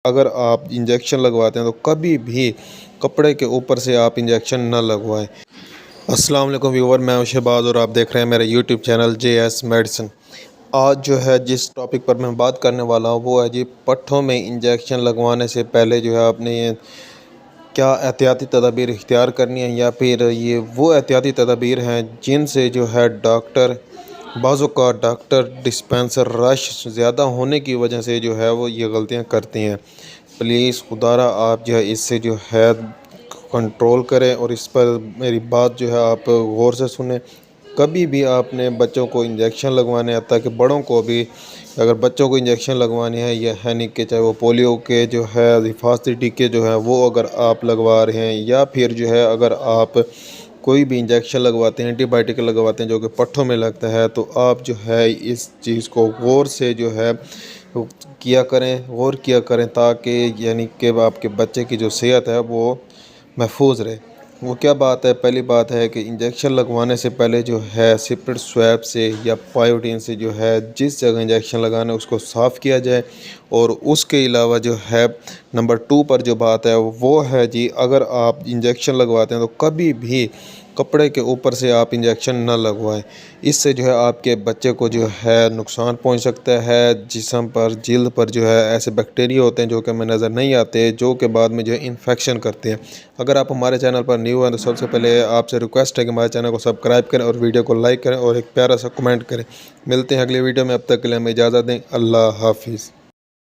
अगर आप इंजेक्शन लगवाते हैं तो कभी भी कपड़े के ऊपर से आप इंजेक्शन न लगवाएं। अस्सलाम वालेकुम व्यूवर, मैं हूं शहबाज और आप देख रहे हैं मेरा यूट्यूब चैनल JS मेडिसिन। आज जो है जिस टॉपिक पर मैं बात करने वाला हूं वो है जी पट्ठों में इंजेक्शन लगवाने से पहले जो है आपने ये क्या एहतियाती तदाबीर इख्तियार करनी है, या फिर ये वो एहतियाती तदाबीर हैं जिनसे जो है बाज़ों का डॉक्टर डिस्पेंसर रश ज़्यादा होने की वजह से जो है वो ये गलतियां करती हैं। प्लीज़ खुदारा आप जो है इससे जो है कंट्रोल करें और इस पर मेरी बात जो है आप गौर से सुने। कभी भी आपने बच्चों को इंजेक्शन लगवाने हैं, ताकि बड़ों को भी अगर बच्चों को इंजेक्शन लगवाने हैं या यानी कि चाहे वो पोलियो के जो है हिफाजती टीके जो है वो अगर आप लगवा रहे हैं, या फिर जो है अगर आप कोई भी इंजेक्शन लगवाते हैं, एंटीबायोटिक लगवाते हैं जो कि पट्ठों में लगता है, तो आप जो है इस चीज़ को गौर से जो है गौर किया करें, ताकि यानी कि आपके बच्चे की जो सेहत है वो महफूज रहे। वो क्या बात है, पहली बात है कि इंजेक्शन लगवाने से पहले जो है सिपरेट स्वैब से या पायोडीन से जो है जिस जगह इंजेक्शन लगाना है उसको साफ़ किया जाए। और उसके अलावा जो है नंबर 2 पर जो बात है वो है जी, अगर आप इंजेक्शन लगवाते हैं तो कभी भी कपड़े के ऊपर से आप इंजेक्शन न लगवाएं। इससे जो है आपके बच्चे को जो है नुकसान पहुंच सकता है। जिस्म पर, जिल्द पर जो है ऐसे बैक्टीरिया होते हैं जो कि हमें नज़र नहीं आते, जो कि बाद में जो है इन्फेक्शन करते हैं। अगर आप हमारे चैनल पर न्यू हैं तो सबसे पहले आपसे रिक्वेस्ट है कि हमारे चैनल को सब्सक्राइब करें और वीडियो को लाइक करें और एक प्यारा सा कमेंट करें। मिलते हैं अगली वीडियो में, अब तक के लिए हमें इजाज़त दें। अल्लाह हाफिज़।